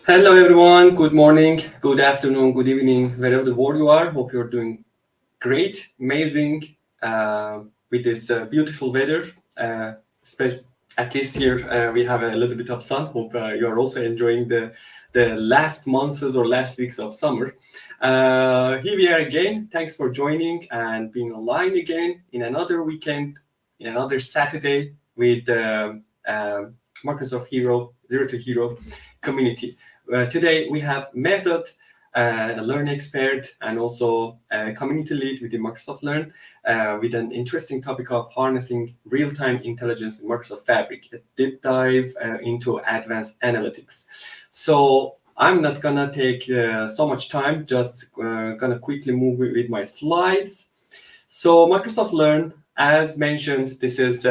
Hello everyone, good morning, good afternoon, good evening, wherever the world you are. Hope you're doing great, amazing, with this beautiful weather. Especially, at least here we have a little bit of sun. Hope you are also enjoying the last months or last weeks of summer. Here we are again. Thanks for joining and being online again in another weekend, in another Saturday with Microsoft Hero, Zero to Hero community. Today we have Mehrdad, a learn expert and also a community lead within Microsoft Learn, with an interesting topic of harnessing real-time intelligence in Microsoft Fabric, a deep dive into advanced analytics. So I'm not gonna take so much time, just gonna quickly move with my slides. So Microsoft Learn, as mentioned, this is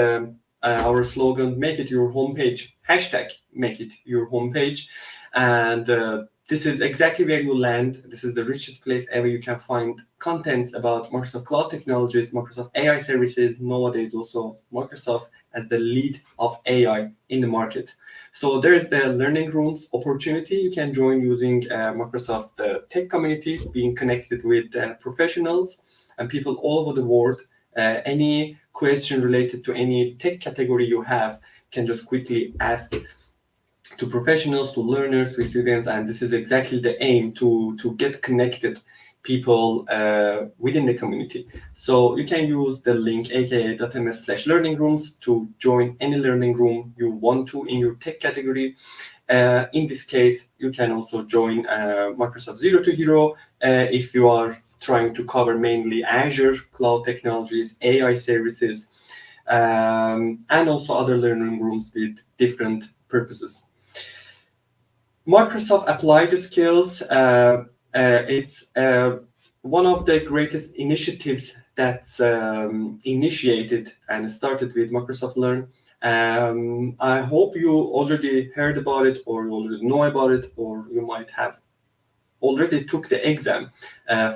our slogan, make it your homepage, hashtag make it your homepage. And this is exactly where you land. This is the richest place ever you can find contents about Microsoft Cloud technologies, Microsoft AI services, nowadays also Microsoft as the lead of AI in the market. So there's the learning rooms opportunity. You can join using Microsoft tech community, being connected with professionals and people all over the world. Any question related to any tech category you have can just quickly ask to professionals, to learners, to students, and this is exactly the aim to get connected people within the community. So you can use the link aka.ms/learning rooms to join any learning room you want to in your tech category. In this case, you can also join Microsoft Zero to Hero if you are trying to cover mainly Azure cloud technologies, AI services, and also other learning rooms with different purposes. Microsoft Applied Skills, it's one of the greatest initiatives that's initiated and started with Microsoft Learn. I hope you already heard about it, or you already know about it, or you might have already took the exam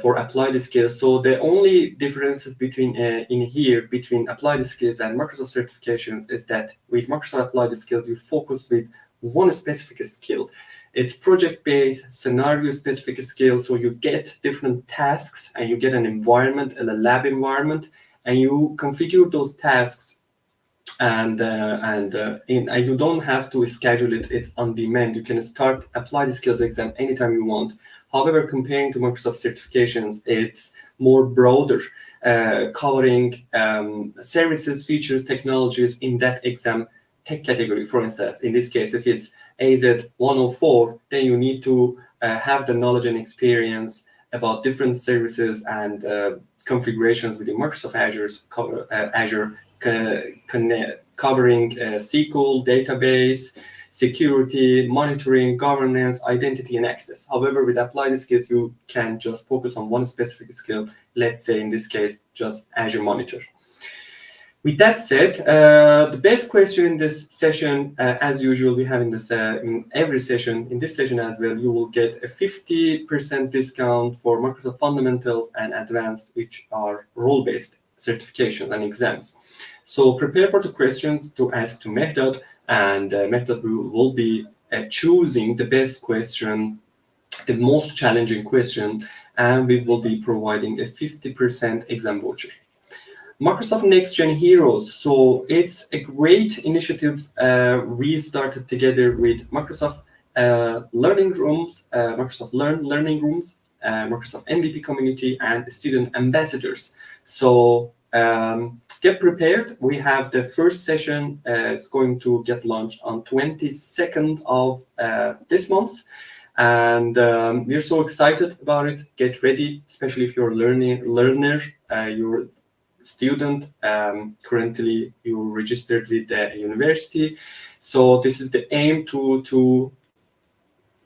for applied skills. So the only differences between in here between applied skills and Microsoft certifications is that with Microsoft applied skills, you focus with one specific skill. It's project-based, scenario-specific skill. So you get different tasks and you get an environment, a lab environment, and you configure those tasks and you don't have to schedule it. It's on demand. You can start apply the skills exam anytime you want. However, comparing to Microsoft certifications, it's more broader, covering services, features, technologies in that exam tech category. For instance, in this case, if it's AZ 104, then you need to have the knowledge and experience about different services and configurations within Microsoft Azure, covering SQL, database, security, monitoring, governance, identity, and access. However, with applied skills, you can just focus on one specific skill. Let's say in this case, just Azure Monitor. With that said, the best question in this session, as usual, we have in this in every session, in this session as well, you will get a 50% discount for Microsoft Fundamentals and Advanced, which are role-based certifications and exams. So prepare for the questions to ask to Mehrdad, and Mehrdad will be choosing the best question, the most challenging question, and we will be providing a 50% exam voucher. Microsoft Next Gen Heroes. So it's a great initiative we started together with Microsoft Learning Rooms, Microsoft Learning Rooms, Microsoft MVP community, and student ambassadors. So get prepared. We have the first session. It's going to get launched on 22nd of this month. And we're so excited about it. Get ready, especially if you're a learner, you're student, currently you're registered with the university. So this is the aim to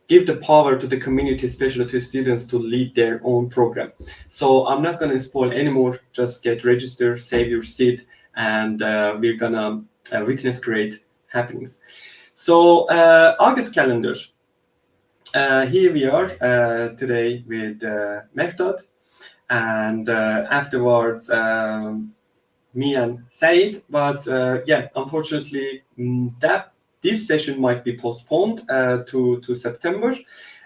give the power to the community, especially to students, to lead their own program. So I'm not going to spoil anymore. Just get registered, save your seat, and we're going to witness great happenings. So August calendar. Here we are today with Mehrdad, and afterwards me and Said. But yeah, unfortunately, that this session might be postponed to September.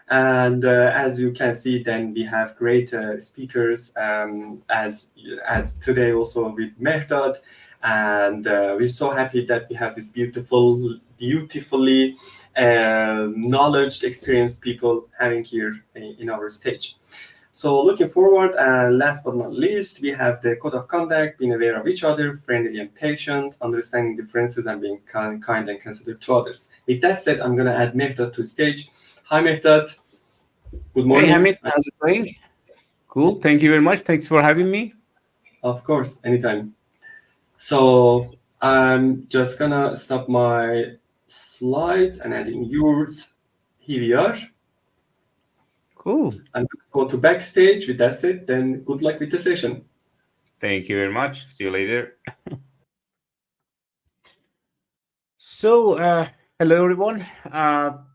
And as you can see, then we have great speakers, as today also with Mehrdad, and we're so happy that we have this beautifully knowledge, experienced people having here in our stage. So looking forward, and last but not least, we have the code of conduct: being aware of each other, friendly and patient, understanding differences, and being kind and considerate to others. With that said, I'm going to add Mehrdad to the stage. Hi, Mehrdad. Good Hey, morning. Hamid, how's it going? Cool. Thank you very much. Thanks for having me. Of course, anytime. So I'm just gonna stop my slides and adding yours. Here we are. Cool. I'm gonna go to backstage. With that said, then good luck with the session. Thank you very much. See you later. So, hello everyone.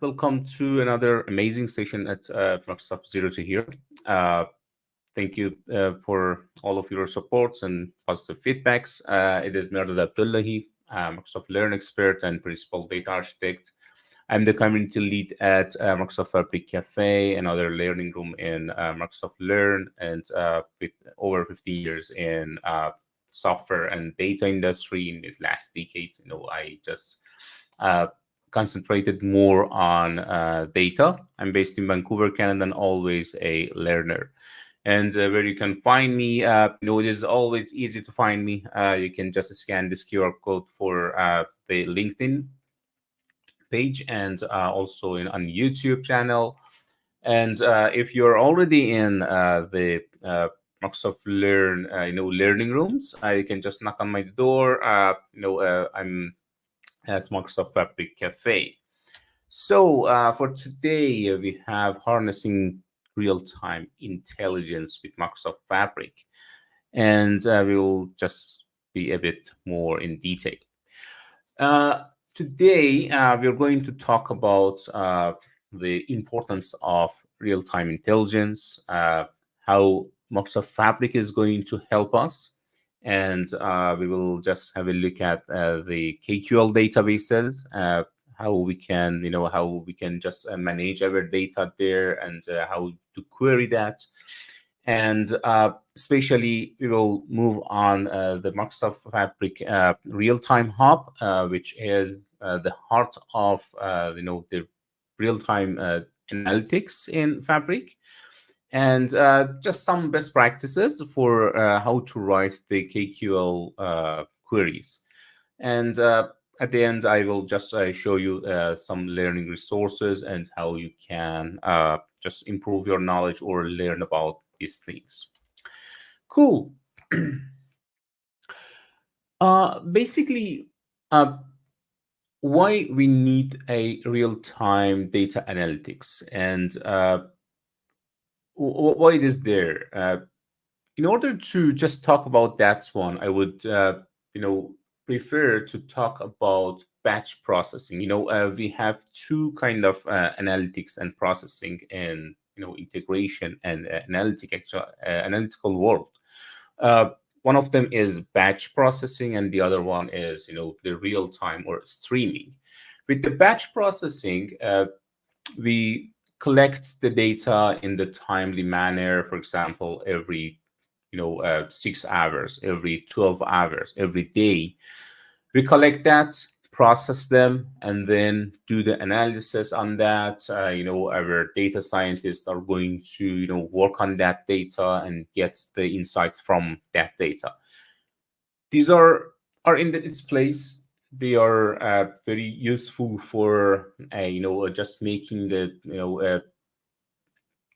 Welcome to another amazing session at Microsoft Zero to Hero. Uh, Thank you for all of your supports and positive feedbacks. It is Mehrdad Abdullahi, Microsoft Learn expert and principal data architect. I'm the community lead at Microsoft Fabric Cafe, another learning room in Microsoft Learn, and with over 15 years in software and data industry in the last decade. I just uh, concentrated more on data. I'm based in Vancouver, Canada, and always a learner. And where you can find me, it is always easy to find me. You can just scan this QR code for the LinkedIn page, and also on YouTube channel. And if you're already in the Microsoft Learn, learning rooms, you can just knock on my door. I'm at Microsoft Fabric Cafe. So for today, we have harnessing real-time intelligence with Microsoft Fabric, and we will just be a bit more in detail. Uh, Today, we're going to talk about the importance of real-time intelligence, how Microsoft Fabric is going to help us, and we will just have a look at the KQL databases, how we can just manage our data there, and how to query that. And especially, we will move on the Microsoft Fabric real-time hub, which is the heart of the real-time analytics in Fabric, and just some best practices for how to write the KQL queries. And at the end, I will just show you some learning resources and how you can just improve your knowledge or learn about these things. Cool. Basically, why we need a real-time data analytics, and why it is there. In order to just talk about that one, I would prefer to talk about batch processing. We have two kind of analytics and processing in integration and analytical world. One of them is batch processing, and the other one is the real time or streaming. With the batch processing, we collect the data in the timely manner. For example, every 6 hours, every 12 hours, every day. We collect that, process them, and then do the analysis on that. Our data scientists are going to work on that data and get the insights from that data. These are in its place. They are very useful for just making the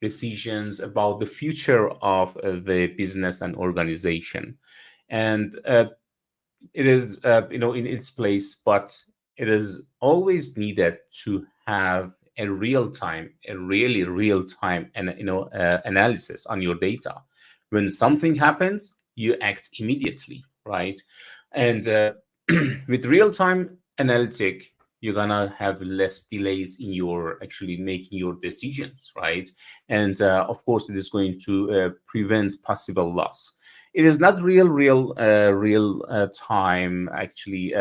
decisions about the future of the business and organization. And it is in its place, but it is always needed to have a really real time and analysis on your data. When something happens, you act immediately, right? And with real time analytic, you're gonna have less delays in your actually making your decisions, right? And of course, it is going to prevent possible loss. It is not real time actually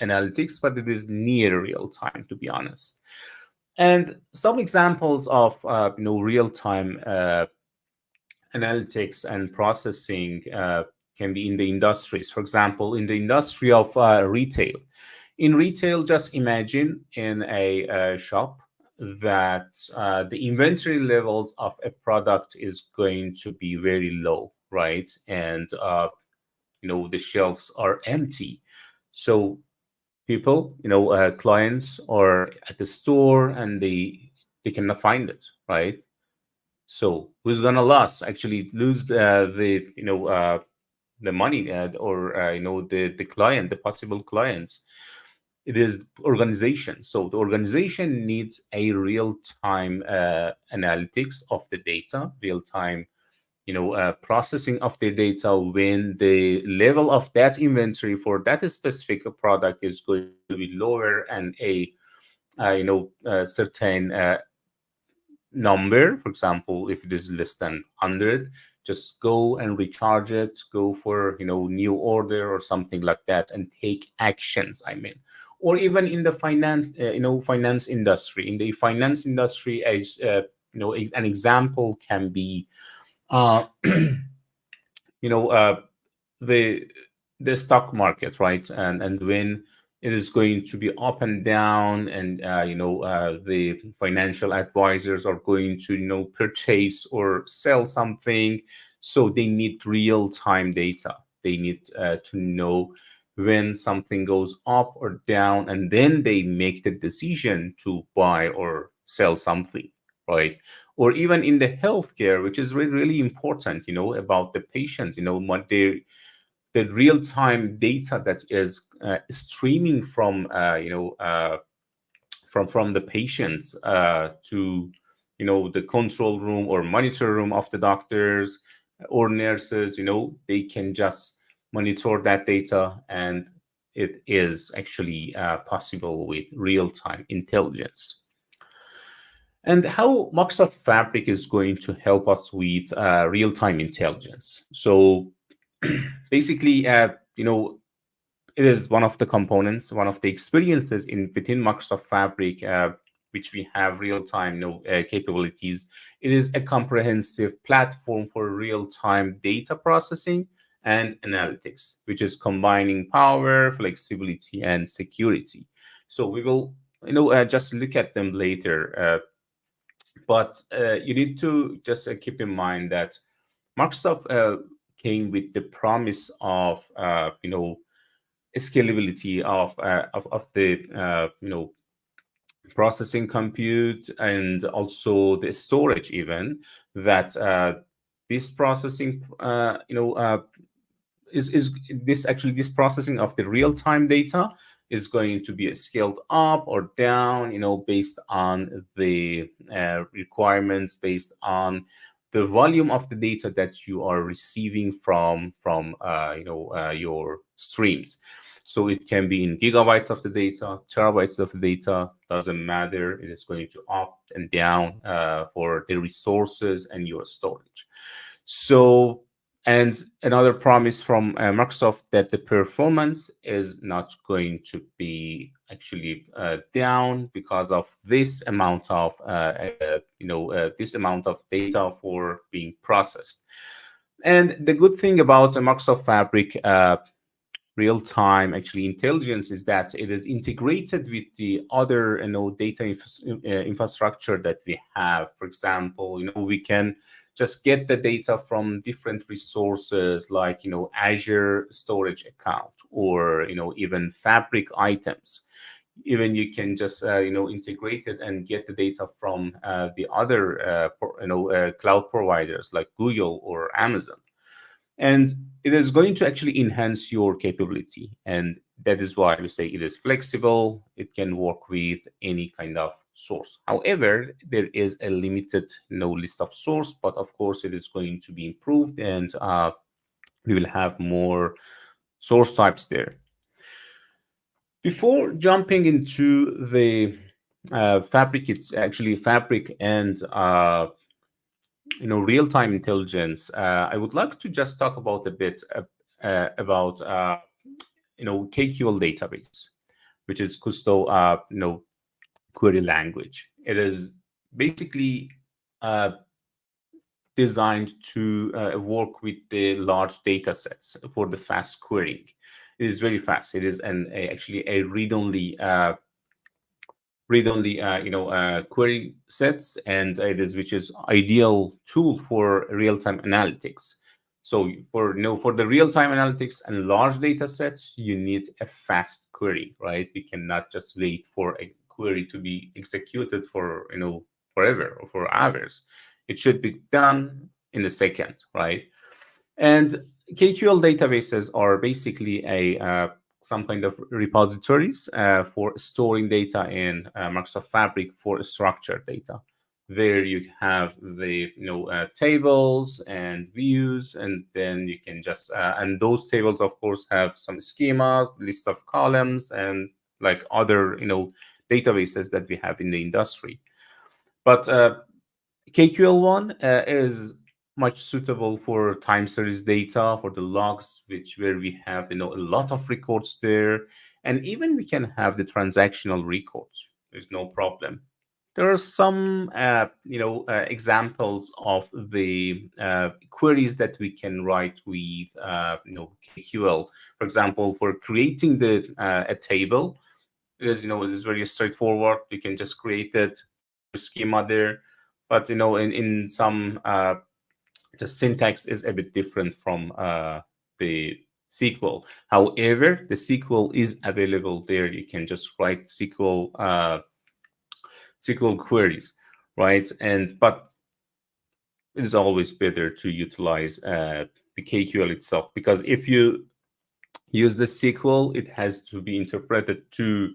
analytics, but it is near real time, to be honest. And some examples of real time analytics and processing can be in the industries. For example, in the industry of retail. In retail, just imagine in a shop that the inventory levels of a product is going to be very low, right? And the shelves are empty. So people, clients are at the store and they cannot find it, right? So who's gonna lose the money, or the client, the possible clients? It is organization. So the organization needs a real time analytics of the data, real time processing of the data when the level of that inventory for that specific product is going to be lower, and a certain number. For example, if it is less than 100, just go and recharge it, go for new order or something like that, and take actions, I mean. Or even in the finance industry. In the finance industry, as an example can be uh, you know uh, the the stock market, right? And when it is going to be up and down, and the financial advisors are going to purchase or sell something, so they need real time data. They need to know when something goes up or down, and then they make the decision to buy or sell something, right? Or even in the healthcare, which is really, really important, about the patients, what they the real-time data that is streaming from from the patients to the control room or monitor room of the doctors or nurses. They can just monitor that data, and it is actually possible with real-time intelligence. And how Microsoft Fabric is going to help us with real-time intelligence. So basically, it is one of the components, one of the experiences within Microsoft Fabric, which we have real-time capabilities. It is a comprehensive platform for real-time data processing and analytics, which is combining power, flexibility, and security. So we will, just look at them later. But you need to just keep in mind that Microsoft came with the promise of scalability of the processing compute, and also the storage, even that this processing is this actually this processing of the real-time data is going to be scaled up or down, based on the requirements, based on the volume of the data that you are receiving from your streams. So it can be in gigabytes of the data, terabytes of the data, doesn't matter. It is going to up and down for the resources and your storage. So, and another promise from Microsoft, that the performance is not going to be actually down because of this amount of this amount of data for being processed. And the good thing about Microsoft Fabric real-time actually intelligence is that it is integrated with the other data infrastructure that we have. For example, we can just get the data from different resources like Azure storage account, or even Fabric items. Even you can just integrate it and get the data from the other cloud providers like Google or Amazon. And it is going to actually enhance your capability, and that is why we say it is flexible. It can work with any kind of source. However, there is a limited list of source, but of course it is going to be improved, and we will have more source types there. Before jumping into the Fabric, it's actually Fabric and real-time intelligence. I would like to just talk about a bit about KQL database. which is Custo, query language. It is basically uh, designed to work with the large data sets for the fast querying. It is very fast. It is actually a read-only query sets, and it is which is ideal tool for real-time analytics. So for the real-time analytics and large data sets, you need a fast query, right? We cannot just wait for a query to be executed for forever or for hours. It should be done in a second, right? And KQL databases are basically a some kind of repositories for storing data in Microsoft Fabric for structured data. There you have the tables and views, and then you can just and those tables, of course, have some schema, list of columns, and like other databases that we have in the industry. But KQL one is much suitable for time series data, for the logs, where we have a lot of records there, and even we can have the transactional records. There's no problem. There are some examples of the queries that we can write with KQL. For example, for creating a table, it is very straightforward. You can just create it, put your schema there. But in some the syntax is a bit different from the SQL. However, the SQL is available there. You can just write SQL queries, right? But it is always better to utilize the KQL itself, because if you use the SQL, it has to be interpreted to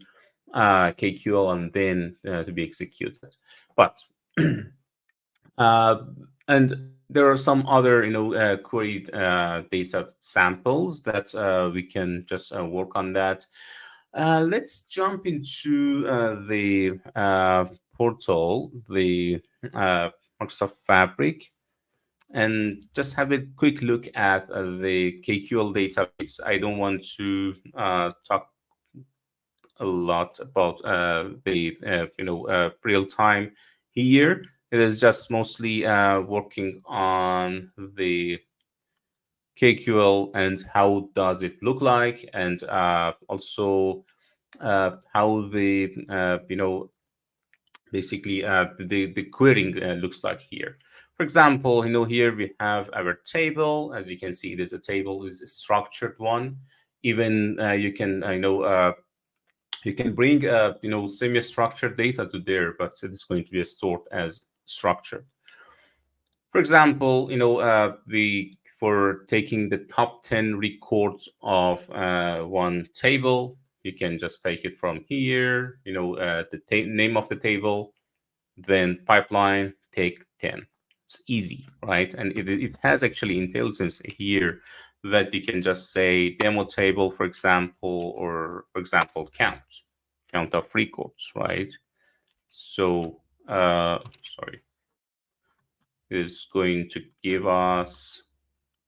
KQL and then to be executed. But and there are some other query data samples that we can just work on that. Let's jump into the portal, the Microsoft Fabric, and just have a quick look at the KQL database. I don't want to talk a lot about the real time here. It is just mostly working on the KQL and how does it look like, and also how the basically the querying looks like here. For example, here we have our table. As you can see, it is a table, is a structured one. Even you can you can bring semi-structured data to there, but it is going to be stored as structured. For example, we for taking the top 10 records of one table, you can just take it from here, the name of the table, then pipeline, take 10. It's easy, right? And it has actually intelligence here that you can just say demo table, for example, or for example, count of records, right? So, sorry, is going to give us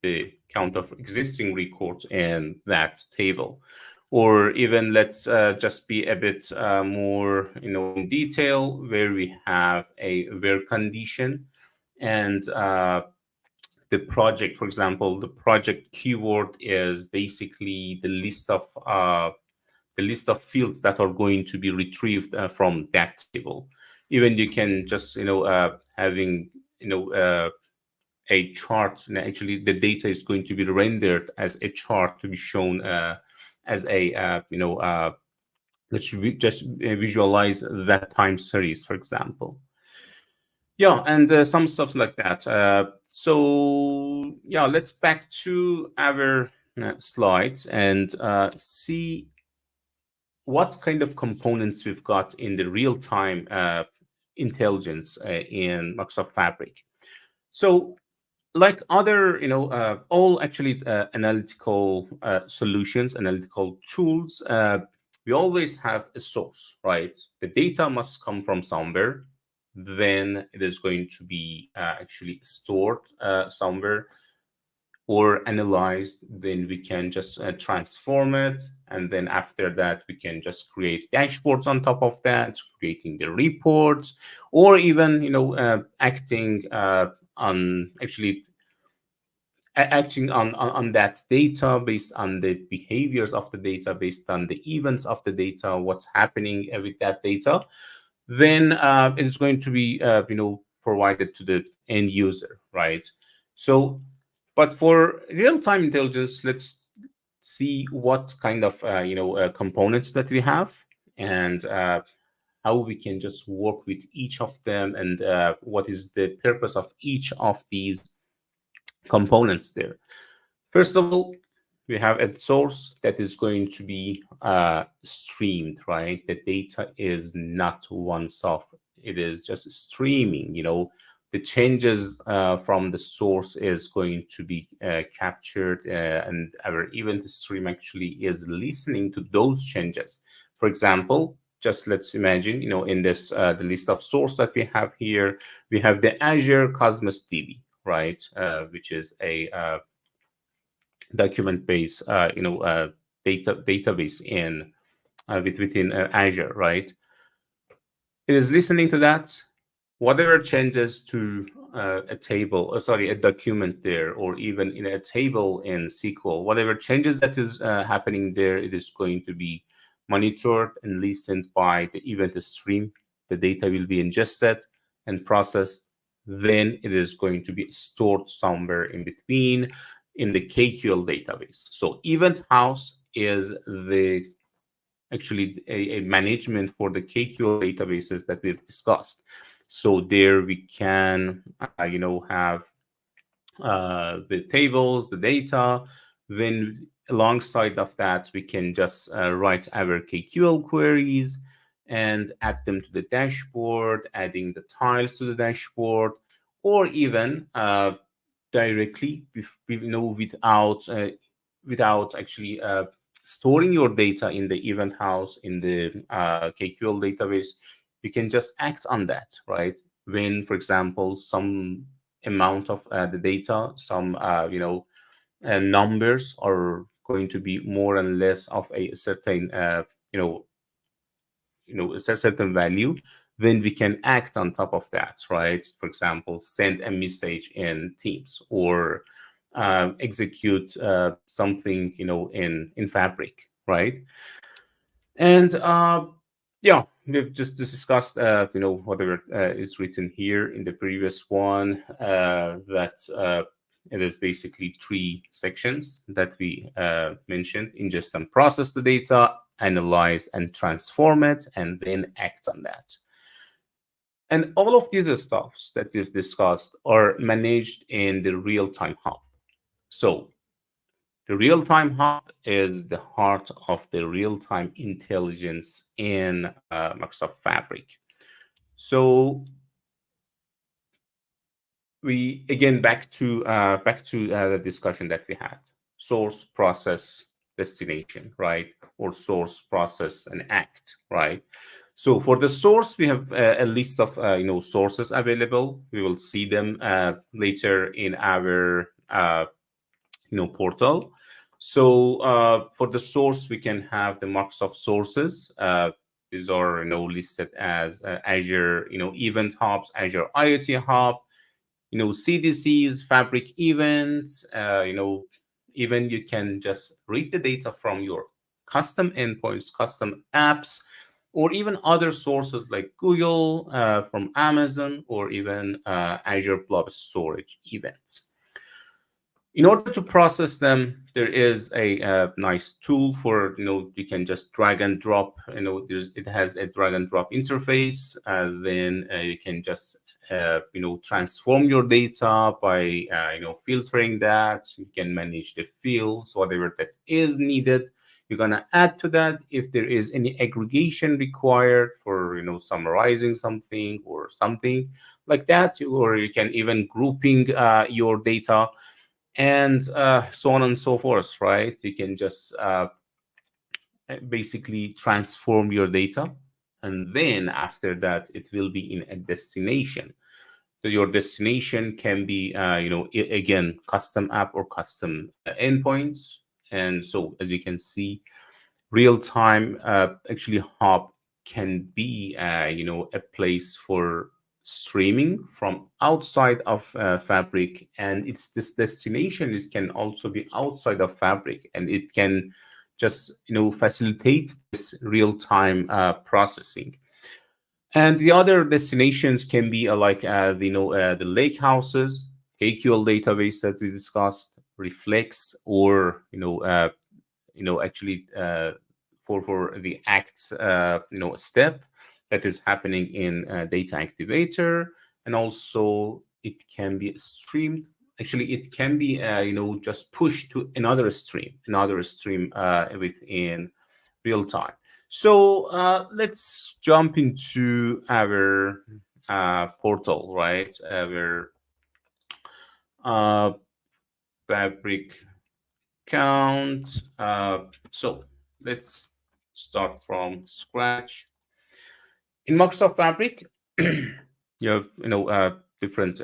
the count of existing records in that table. Or even let's just be a bit more in detail, where we have a where condition and the project. For example, the project keyword is basically the list of fields that are going to be retrieved from that table. Even you can just having a chart. And actually, the data is going to be rendered as a chart to be shown as a let's just visualize that time series, for example. Yeah, and some stuff like that. So yeah, let's back to our slides and see what kind of components we've got in the real-time intelligence in Microsoft Fabric. So like other, all actually analytical solutions, analytical tools, we always have a source, right? The data must come from somewhere. Then it is going to be actually stored somewhere. or analyzed, then we can just transform it. And then after that, we can just create dashboards on top of that, creating the reports, or even, acting on actually acting on that data based on the behaviors of the data, based on the events of the data, what's happening with that data, then it's going to be provided to the end user, right? So, but for real-time intelligence, let's see what kind of components that we have, and how we can just work with each of them, and what is the purpose of each of these components there. First of all, we have a source that is going to be streamed, right? The data is not once off. It is just streaming, the changes from the source is going to be captured, and our event stream actually is listening to those changes. For example, just let's imagine, in this the list of source that we have here, we have the Azure Cosmos DB, right? Which is a document base, database in within Azure, right? It is listening to that. Whatever changes to a table, sorry, a document there, or even in a table in SQL, whatever changes that is happening there, it is going to be monitored and listened by the event stream. The data will be ingested and processed. Then it is going to be stored somewhere in between in the KQL database. So Event House is the actually a management for the KQL databases that we've discussed. So there we can, have the tables, the data. Then alongside of that, we can just write our KQL queries and add them to the dashboard, adding the tiles to the dashboard, or even directly, without actually storing your data in the event house in the KQL database. You can just act on that, right? When, for example, some amount of the data, some numbers are going to be more and less of a certain a certain value, then we can act on top of that, right? For example, send a message in Teams, or execute something in Fabric, right? And yeah, we've just discussed whatever is written here in the previous one, that it is basically three sections that we mentioned: ingest and process the data, analyze and transform it, and then act on that. And all of these stuffs that we've discussed are managed in the real-time hub. So the real-time hub is the heart of the real-time intelligence in Microsoft Fabric. So we again back to the discussion that we had: source, process, destination, right? Or source, process, and act, right? So for the source, we have a list of sources available. We will see them later in our portal. So for the source, we can have the Microsoft sources. These are listed as Azure event hubs, Azure IoT Hub, CDCs, Fabric events. Even you can just read the data from your custom endpoints, custom apps, or even other sources like Google, from Amazon, or even Azure Blob Storage events. In order to process them, there is a nice tool for, you can just drag and drop, it has a drag and drop interface. Then you can just, transform your data by, filtering that. You can manage the fields, whatever that is needed. You're going to add to that if there is any aggregation required for, summarizing something or something like that, or you can even grouping your data, and so on and so forth, right? You can just basically transform your data, and then after that, it will be in a destination. your destination can be, again, custom app or custom endpoints. And so, as you can see, real time actually hub can be, a place for streaming from outside of Fabric, and its this destination is can also be outside of Fabric, and it can just facilitate this real time processing. And the other destinations can be like the lake houses, KQL database that we discussed, Reflex, or actually for the act step that is happening in data activator. And also it can be streamed. Actually, it can be just pushed to another stream within real time. So let's jump into our portal, right? Our uh, Fabric account. So let's start from scratch. In Microsoft Fabric, you have different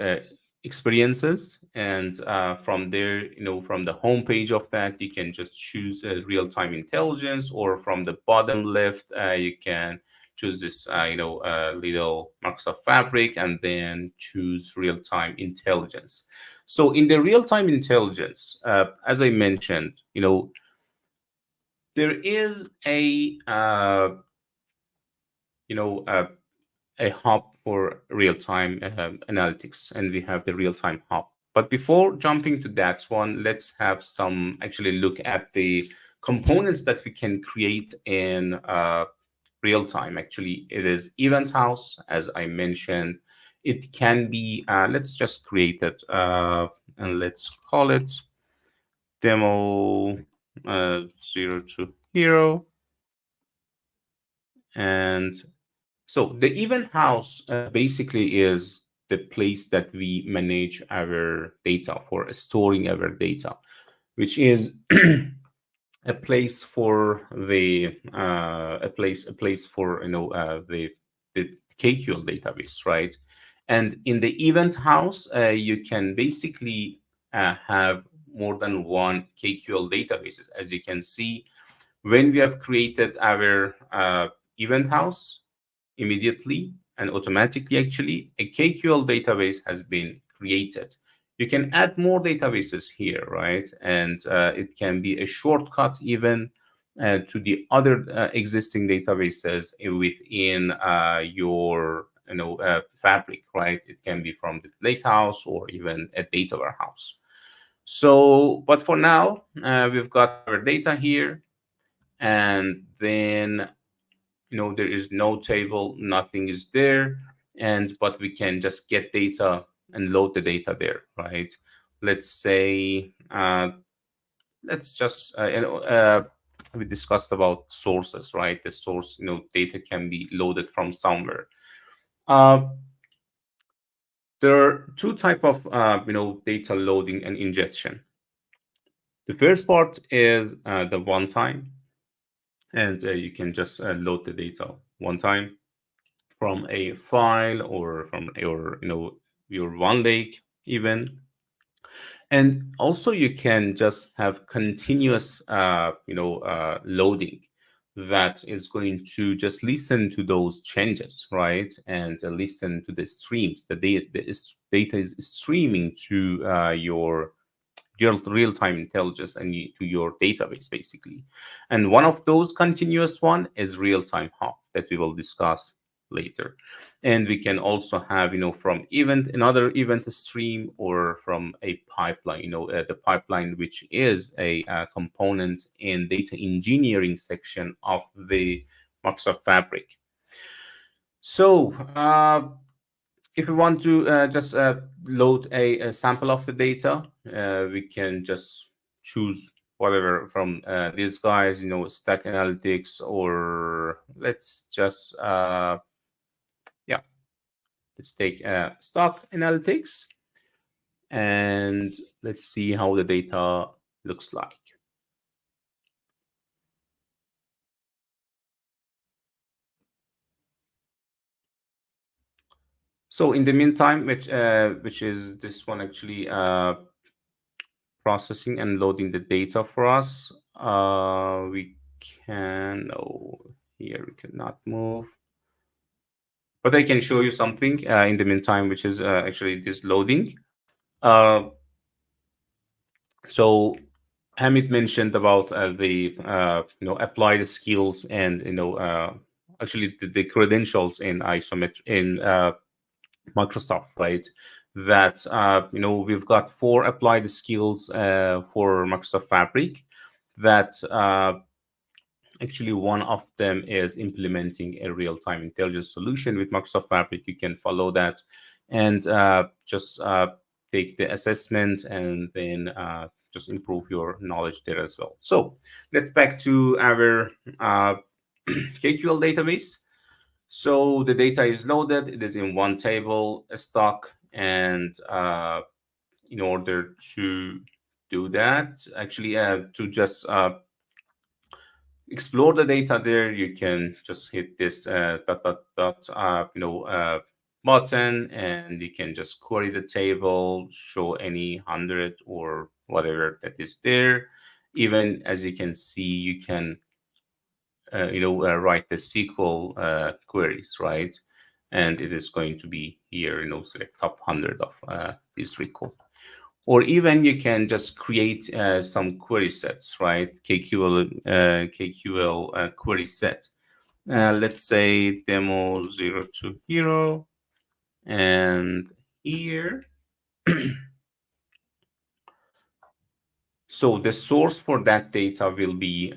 experiences, and from there, from the home page of that, you can just choose real-time intelligence, or from the bottom left, you can choose this little Microsoft Fabric, and then choose real-time intelligence. So in the real-time intelligence, as I mentioned, there is you know uh, a hub for real-time analytics, and we have the real-time hub. But before jumping to that one, let's have some actually look at the components that we can create in real time. Actually, it is event house, as I mentioned. It can be, let's just create it, and let's call it demo 0 to hero. And so the event house basically is the place that we manage our data, for storing our data, which is a place for the a place for the KQL database, right? And in the event house, you can basically have more than one KQL databases. As you can see, when we have created our event house, immediately and automatically, actually, a KQL database has been created. You can add more databases here, right? And it can be a shortcut even to the other existing databases within your Fabric, right? It can be from the Lakehouse or even a data warehouse. So, but for now, we've got our data here, and then there is no table, nothing is there, and but we can just get data and load the data there, right? Let's say let's just we discussed about sources, right? The source, data can be loaded from somewhere. uh, there are two type of data loading and ingestion. The first part is the one time, and you can just load the data one time from a file or from your OneLake even. And also you can just have continuous loading that is going to just listen to those changes, right? And listen to the streams. Data is streaming to your real-time intelligence and to your database, basically. And one of those continuous one is real-time hub that we will discuss later. And we can also have from another event stream, or from a pipeline, the pipeline, which is a component in data engineering section of the Microsoft Fabric. So if we want to just load a sample of the data, we can just choose whatever from these guys, Stack Analytics, or let's just yeah, let's take Stock Analytics, and let's see how the data looks like. So in the meantime, which is this one actually processing and loading the data for us, we can, oh, here we cannot move, but I can show you something in the meantime, which is actually this loading. Uh, so Hamid mentioned about the apply the skills and actually the credentials in isomet in Microsoft, right? That we've got 4 applied skills for Microsoft Fabric. That actually one of them is implementing a real-time intelligence solution with Microsoft Fabric. You can follow that and just take the assessment and then just improve your knowledge there as well. So let's back to our KQL database. So the data is loaded. It is in one table, a stock, and in order to do that, actually, to just explore the data there, you can just hit this dot dot dot button, and you can just query the table, show any 100 or whatever that is there. Even as you can see, you can write the SQL queries, right? And it is going to be here, select top 100 of this record. Or even you can just create some query sets, right? KQL query set. Let's say demo 0 to hero. And here, so the source for that data will be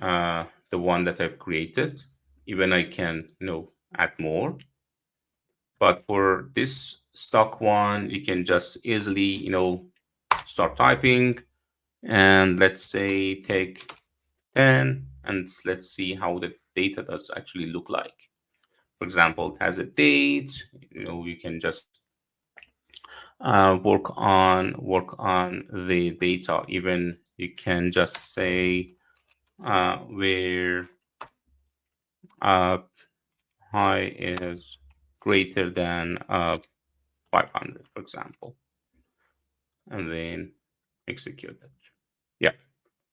the one that I've created. Even I can, add more. But for this stock one, you can just easily, start typing. And let's say take 10, and let's see how the data does actually look like. For example, it has a date. You can just work on the data. Even you can just say where high is greater than 500, for example, and then execute it. Yeah,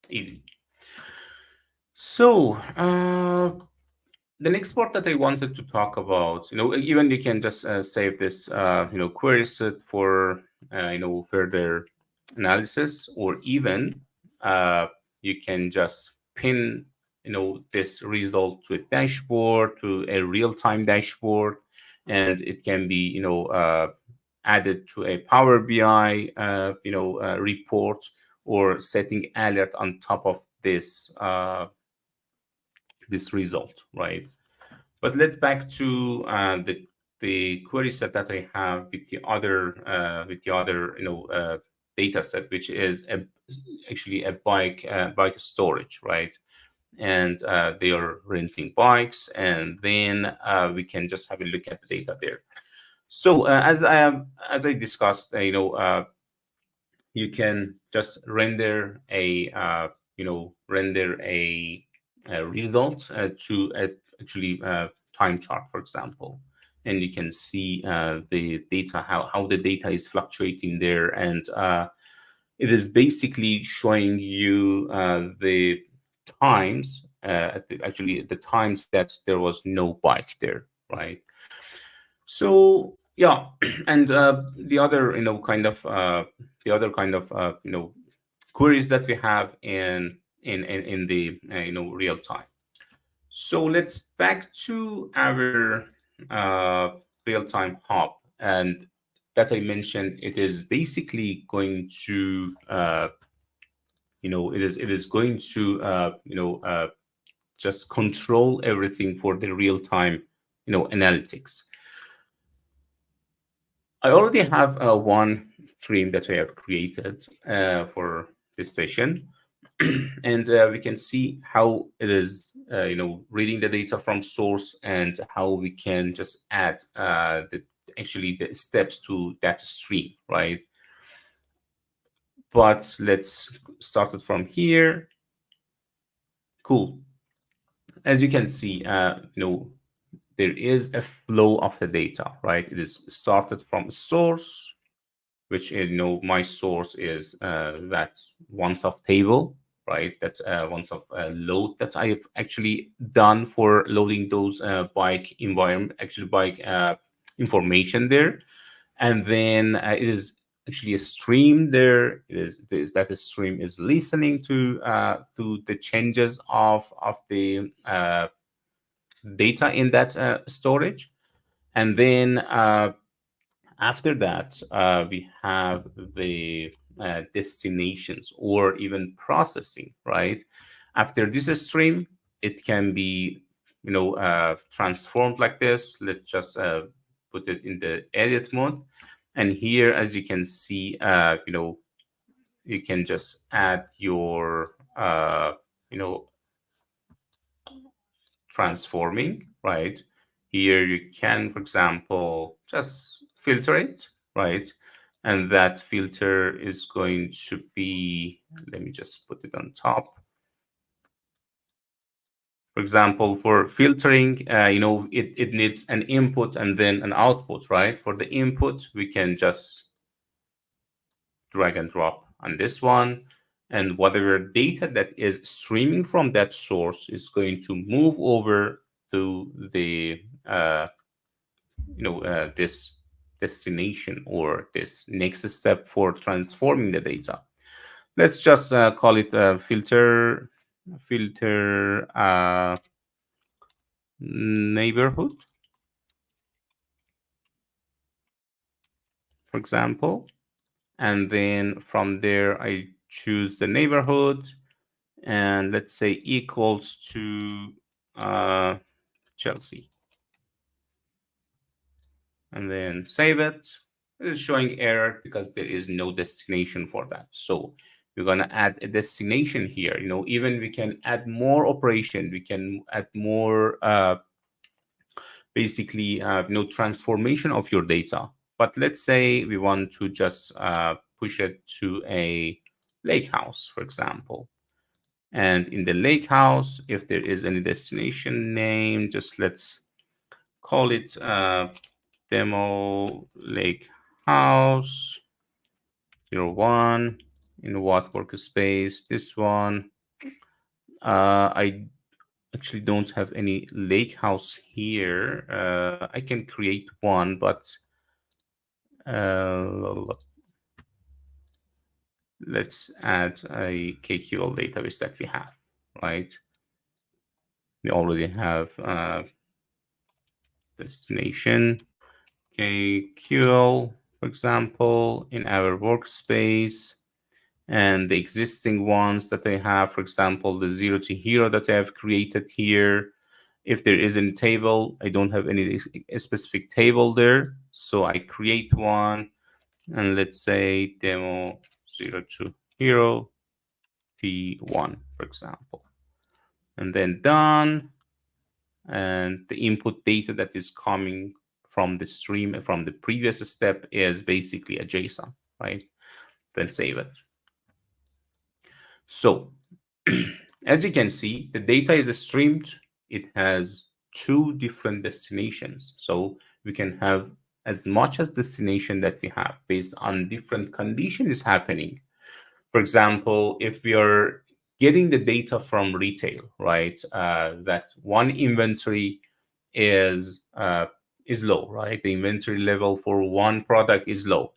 easy. So the next part that I wanted to talk about, even you can just save this, query set for, further analysis, or even you can just pin, this result to a dashboard, to a real-time dashboard, and it can be, added to a Power BI, report, or setting alert on top of this this result, right? But let's back to the query set that I have with the other data set, which is actually a bike storage, right? And they are renting bikes, and then we can just have a look at the data there. So as I discussed, you can just render a result to actually time chart, for example, and you can see the data, how the data is fluctuating there, and it is basically showing you the times, actually the times that there was no bike there, right? So yeah, and the other queries that we have in the real time. So let's back to our real time hub, and that I mentioned, it is basically going to it is going to just control everything for the real time analytics. I already have one stream that I have created for this session, and we can see how it is, reading the data from source, and how we can just add the steps to that stream, right? But let's start it from here. Cool. As you can see, there is a flow of the data, right? It is started from a source, which my source is that once of table, right? That's once of load that I have actually done for loading those bike environment, actually bike information there, and then it is actually a stream there. It is that a stream is listening to the changes of the data in that storage, and then after that, we have the destinations or even processing, right? After this stream, it can be, transformed like this. Let's just put it in the edit mode. And here, as you can see, you can just add your, you know, transforming, right? Here you can, for example, just filter it, right? And that filter is going to be, let me just put it on top. For example, for filtering, it needs an input and then an output, right? For the input, we can just drag and drop on this one. And whatever data that is streaming from that source is going to move over to the this destination or this next step for transforming the data. Let's just call it a filter neighborhood, for example. And then from there, I choose the neighborhood, and let's say equals to Chelsea. And then save it. It is showing error because there is no destination for that. So we're going to add a destination here. Even we can add more operation. We can add more basically transformation of your data. But let's say we want to just push it to a lake house, for example. And in the lake house, if there is any destination name, just let's call it demo lake house 01 in what workspace. This one, I actually don't have any lake house here. I can create one, but let's add a KQL database that we have, right? We already have destination KQL, for example, in our workspace. And the existing ones that I have, for example, the 0 to hero that I have created here. If there is a table, I don't have any specific table there. So I create one, and let's say demo 0 to hero T1, for example. And then done. And the input data that is coming from the stream from the previous step is basically a JSON, right? Then save it. So as you can see, the data is streamed. It has two different destinations. So we can have as much as destination that we have based on different conditions happening. For example, if we are getting the data from retail, right, that one inventory is low, right? The inventory level for one product is low.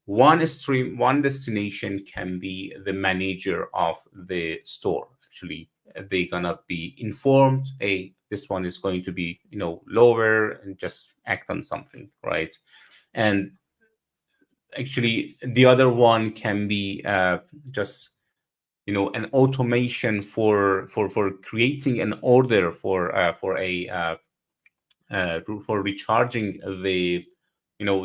One stream, one destination can be the manager of the store. Actually, they're gonna be informed, hey, this one is going to be lower, and just act on something, right? And actually, the other one can be just an automation for creating an order for for recharging the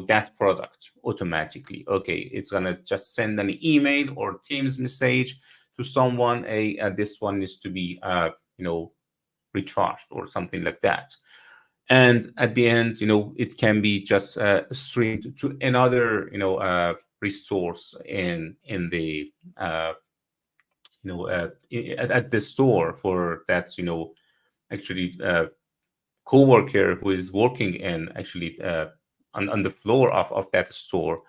that product automatically. Okay, it's gonna just send an email or Teams message to someone. This one needs to be recharged or something like that. And at the end, it can be just streamed to another resource in the at the store for that actually coworker who is working in actually on the floor of that store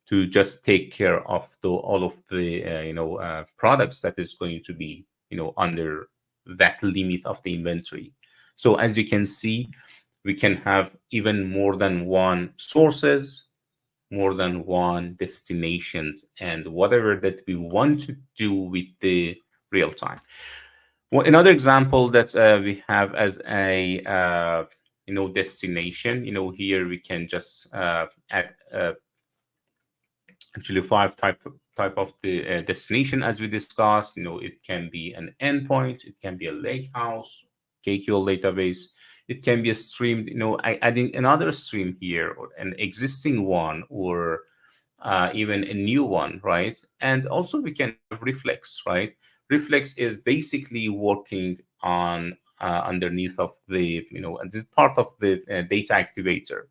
to just take care of all of the products that is going to be under that limit of the inventory. So as you can see, we can have even more than one sources, more than one destinations, and whatever that we want to do with the real time. Well, another example that we have as a destination, here we can just add actually five type of the destination as we discussed. It can be an endpoint, it can be a lake house, KQL database, it can be a stream, adding another stream here or an existing one, or even a new one, right? And also we can have reflex, right? Reflex is basically working on underneath of the, and this is part of the data activator.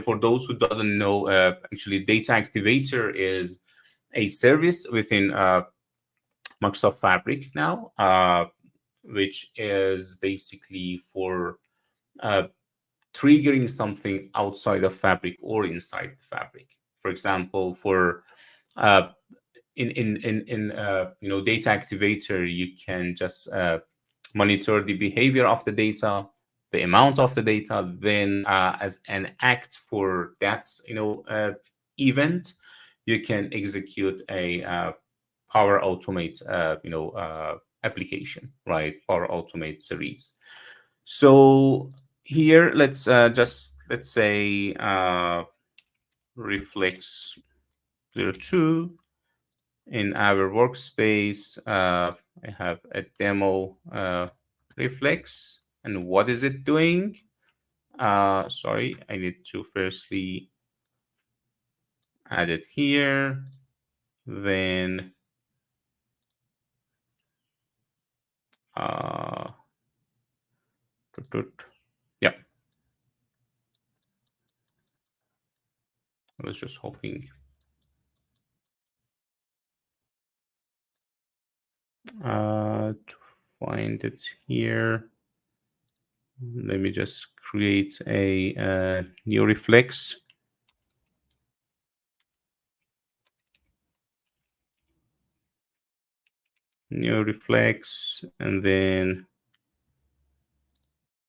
For those who doesn't know, actually data activator is a service within Microsoft Fabric now, which is basically for uh, triggering something outside of Fabric or inside Fabric. For example, for uh, in data activator, you can just monitor the behavior of the data, the amount of the data. Then, as an act for that event, you can execute a Power Automate application, right? Power Automate series. So here, let's say Reflex 02 in our workspace. I have a demo Reflex, and what is it doing? Sorry, I need to firstly add it here. Then uh, yeah, I was just hoping to find it here. Let me just create a new Reflex. New Reflex, and then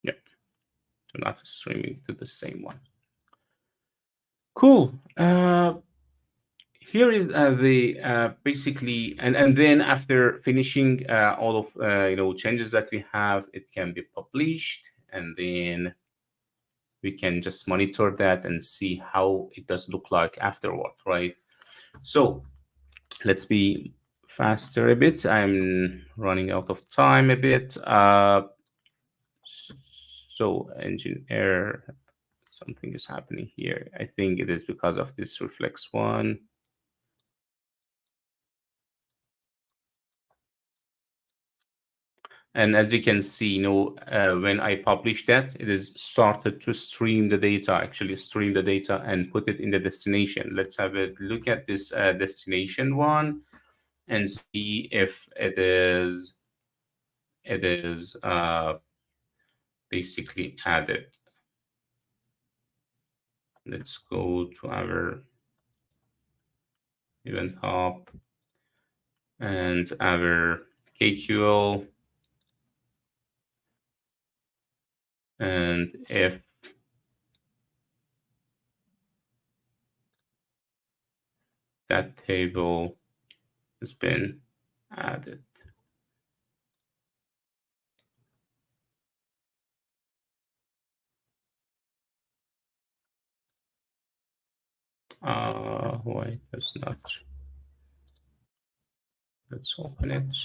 yeah, do not streaming to the same one. Cool. Here is the basically, and then after finishing all of changes that we have, it can be published, and then we can just monitor that and see how it does look like afterward, right? So let's be faster a bit. I'm running out of time a bit. So engine error, something is happening here. I think it is because of this reflex one. And as you can see, when I publish that, it is started to stream the data, actually stream the data and put it in the destination. Let's have a look at this destination one and see if it is basically added. Let's go to our event hub and our KQL, and if that table has been added. Why does not? Let's open it.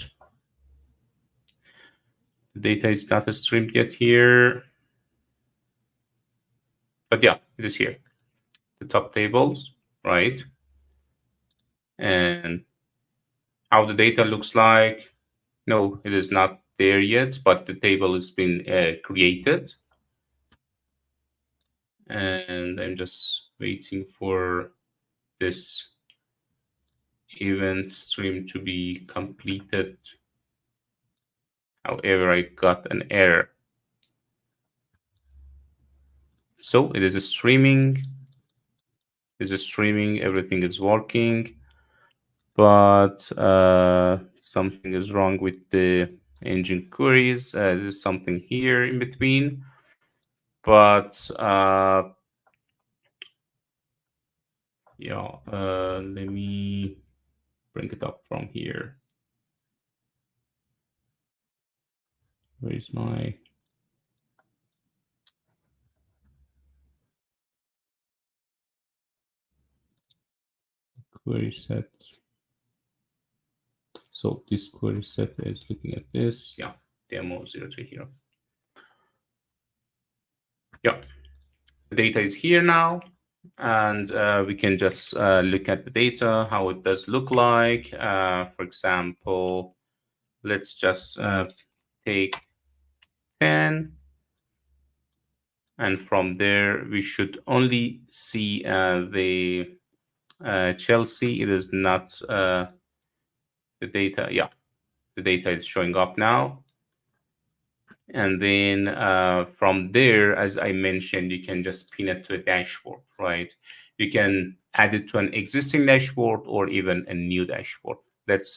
The data is not streamed yet here, but yeah, it is here. The top tables, right? And how the data looks like. No, it is not there yet, but the table has been created. And I'm just waiting for this event stream to be completed. However, I got an error. So it is streaming. It's streaming. Everything is working, but something is wrong with the engine queries. There's something here in between, but yeah. Let me bring it up from here. Where is my query set? So this query set is looking at this. Yeah, demo 03 here. Yeah, the data is here now, and we can just look at the data, how it does look like. For example, let's just take 10, and from there we should only see the Chelsea. It is not the data. Yeah, the data is showing up now. And then from there, as I mentioned, you can just pin it to a dashboard, right? You can add it to an existing dashboard or even a new dashboard. Let's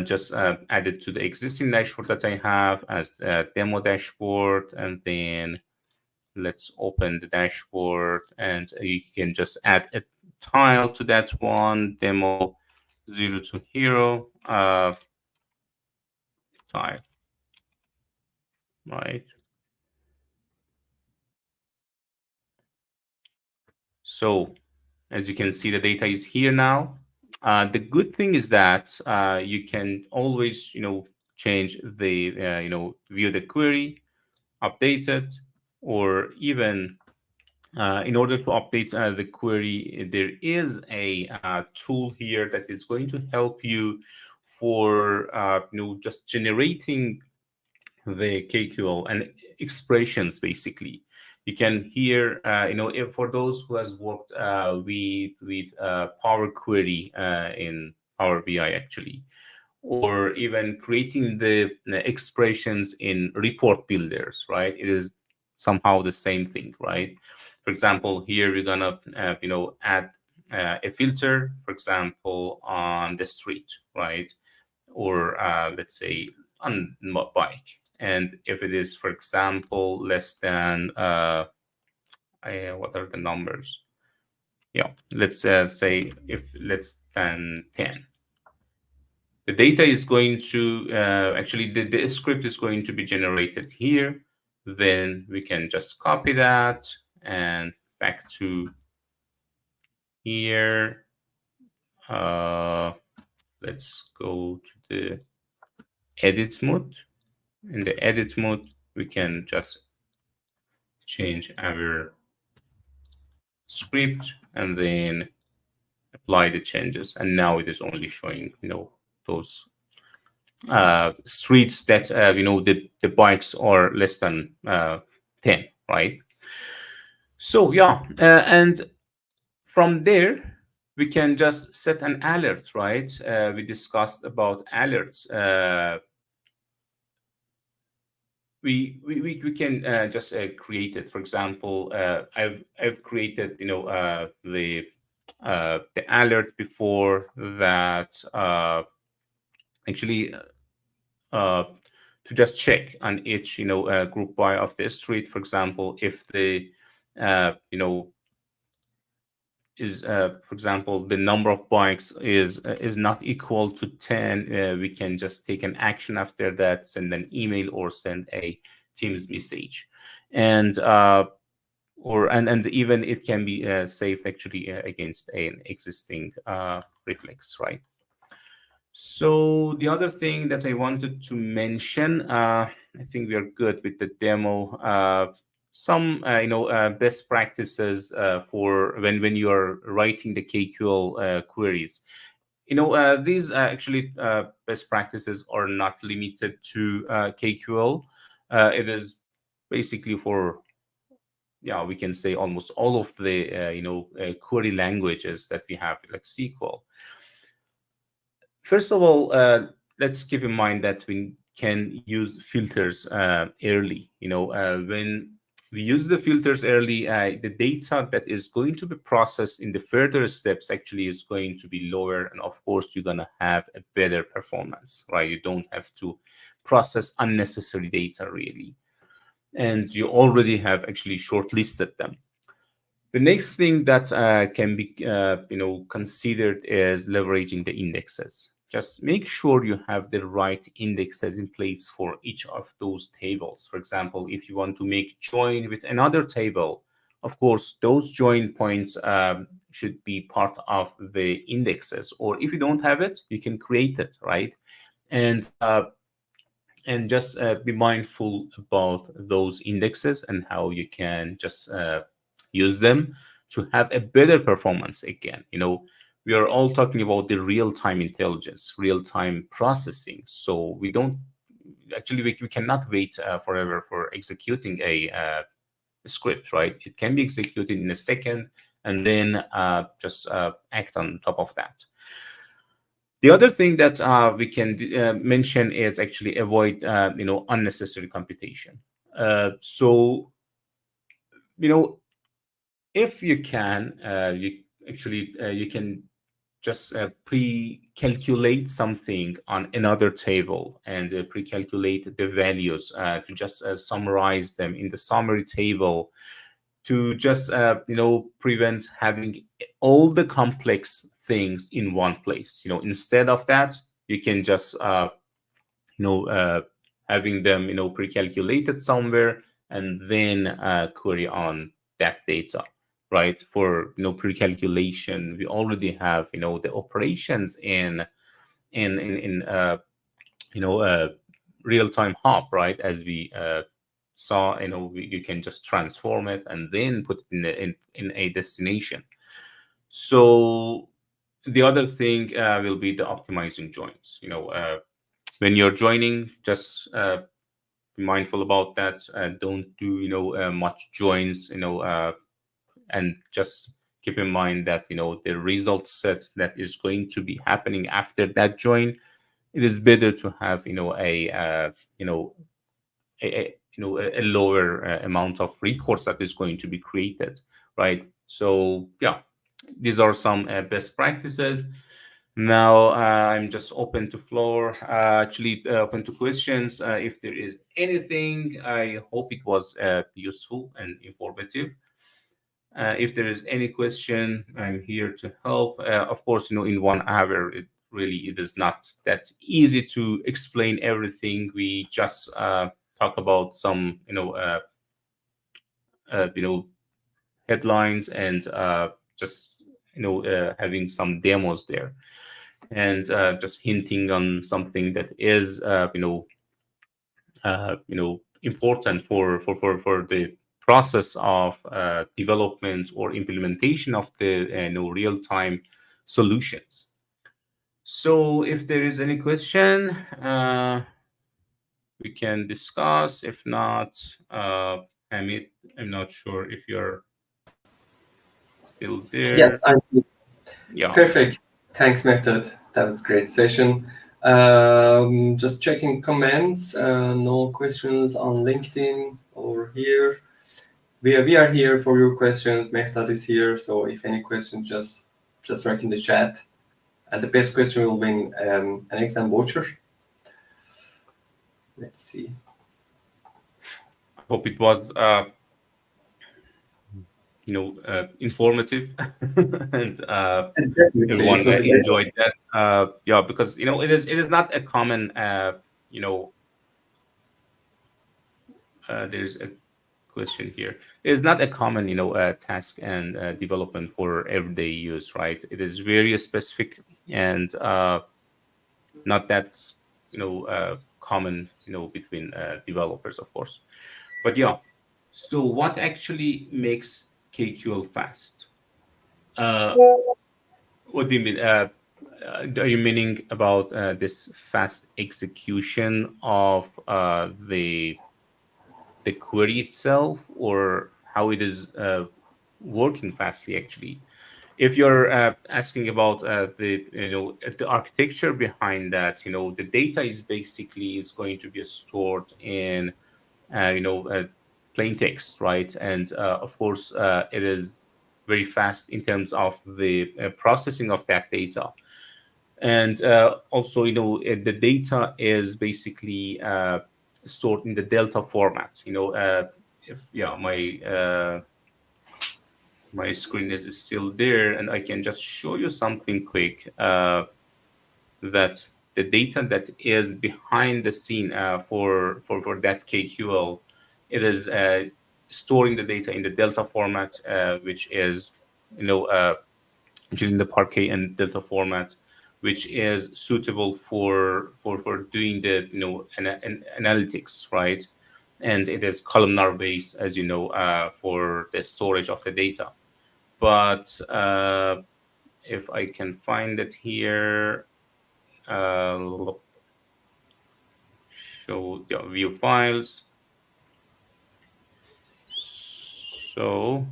just add it to the existing dashboard that I have as a demo dashboard. And then let's open the dashboard, and you can just add a tile to that one, demo 0 to hero tile, right? So as you can see, the data is here now. The good thing is that you can always, change the, view the query, update it, or even in order to update the query, there is a tool here that is going to help you for, just generating the KQL and expressions. Basically, you can hear, if for those who has worked with Power Query in Power BI actually, or even creating the expressions in report builders, right? It is somehow the same thing, right? For example, here we're gonna add a filter, for example, on the street, right? Or let's say on bike. And if it is, for example, less than what are the numbers? Yeah, let's say if less than 10. The data is going to actually the script is going to be generated here. Then we can just copy that and back to here. Let's go to the edit mode. In the edit mode, we can just change our script and then apply the changes. And now it is only showing, those streets that, the bikes are less than 10, right? So yeah, and from there, we can just set an alert, right? We discussed about alerts. We can just create it. For example, I've created the alert before that actually to just check on each group by of the street. For example, if the is for example the number of bikes is not equal to 10, we can just take an action after that, send an email or send a Teams message, and and even it can be saved actually against an existing reflex, right? So the other thing that I wanted to mention, I think we are good with the demo. Some best practices for when you are writing the KQL queries. These actually best practices are not limited to KQL. It is basically for, yeah, we can say almost all of the query languages that we have, like SQL. First of all, let's keep in mind that we can use filters early. When we use the filters early, the data that is going to be processed in the further steps actually is going to be lower, and of course you're going to have a better performance, right? You don't have to process unnecessary data really, and you already have actually shortlisted them. The next thing that can be considered is leveraging the indexes. Just make sure you have the right indexes in place for each of those tables. For example, if you want to make join with another table, of course, those join points should be part of the indexes. Or if you don't have it, you can create it, right? And just be mindful about those indexes and how you can just use them to have a better performance. Again, we are all talking about the real-time intelligence, real-time processing, so we don't actually we cannot wait forever for executing a script, right? It can be executed in a second, and then just act on top of that. The other thing that we can mention is actually avoid, unnecessary computation. So, you know, if you can, you can just pre-calculate something on another table and pre-calculate the values to just summarize them in the summary table to just prevent having all the complex things in one place. Instead of that, you can just you know uh, having them pre-calculated somewhere, and then query on that data, right? For pre-calculation, we already have the operations in real-time hop, right? As we saw, you can just transform it and then put it in a destination. So the other thing will be the optimizing joins. When you're joining, just be mindful about that. Don't do much joins, and just keep in mind that the result set that is going to be happening after that join, it is better to have a lower amount of recourse that is going to be created, right? So yeah, these are some best practices. Now I'm just open to floor, actually open to questions. If there is anything, I hope it was useful and informative. If there is any question, I'm here to help. Of course, in 1 hour, it is not that easy to explain everything. We just talk about some, uh, you know, headlines and just having some demos there, and just hinting on something that is important for the process of development or implementation of the real-time solutions. So if there is any question, we can discuss. If not, Hamid, I'm not sure if you're still Yes, there. I'm Yeah. perfect. Thanks, Mehrdad. That was a great session. Just checking comments. No questions on LinkedIn or here. We are here for your questions. Mehrdad is here, so if any questions, just write in the chat. And the best question will win an exam voucher. Let's see. I hope it was informative and Definitely, everyone it was a great. enjoyed that. Yeah, because it is not a common you know there's a question here. It is not a common task and development for everyday use, right? It is very specific and not that common between developers, of course. But yeah, so what actually makes KQL fast? uh, what do you mean? Are you meaning about this fast execution of the query itself, or how it is working fastly? Actually, if you're asking about the architecture behind that, the data is basically is going to be stored in uh, you know uh, plain text, right? And of course, it is very fast in terms of the processing of that data. And also, the data is basically stored in the delta format. If my screen is still there, and I can just show you something quick, that the data that is behind the scene for that KQL, it is storing the data in the delta format, which is in the Parquet and delta format, which is suitable for doing the analytics, right? And it is columnar based, as you know, for the storage of the data. But if I can find it here, uh, show the view files. So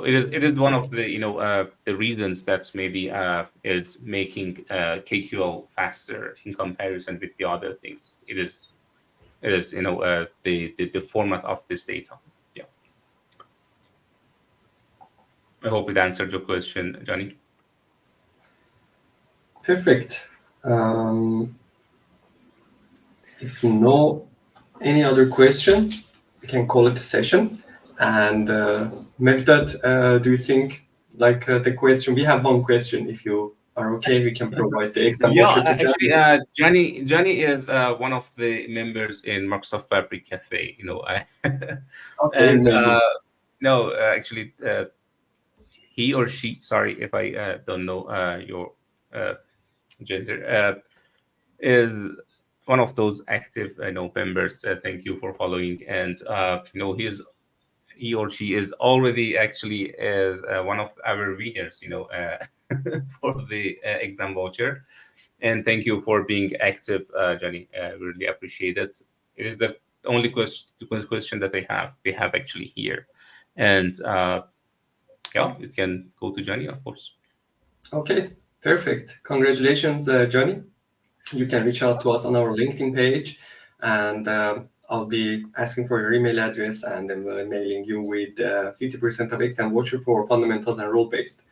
it is one of the reasons that's maybe is making KQL faster in comparison with the other things. It is the format of this data. Yeah, I hope it answered your question, Johnny. Perfect. Um, if no any other question, we can call it a session. And Mehrdad, do you think like the question? We have one question. If you are okay, we can provide the exam Yeah, voucher to actually, Johnny. Johnny is one of the members in Microsoft Fabric Cafe. Okay, And amazing. no, actually, he or she. Sorry if I don't know your uh, gender. Is one of those active members. Thank you for following. And he or she is already actually is one of our readers. For the exam voucher. And thank you for being active, Johnny. Really appreciate it. It is the only question that I have. We have actually here, and yeah, you can go to Johnny, of course. Okay, perfect. Congratulations, Johnny. You can reach out to us on our LinkedIn page, and I'll be asking for your email address, and then we'll mailing you with 50% of exam voucher for fundamentals and role based.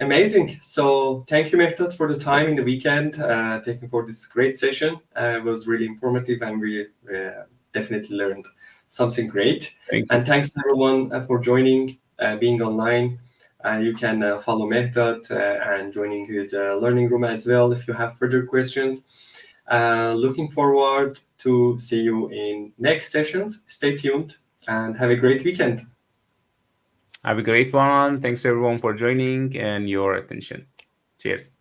Amazing. So thank you, Mehrdad, for the time in the weekend, taking for this great session. It was really informative, and we definitely learned something great. Thank you. And thanks everyone for joining, being online. You can follow Mehrdad and joining his learning room as well if you have further questions. Looking forward to see you in next sessions. Stay tuned and have a great weekend. Have a great one. Thanks everyone for joining and your attention. Cheers.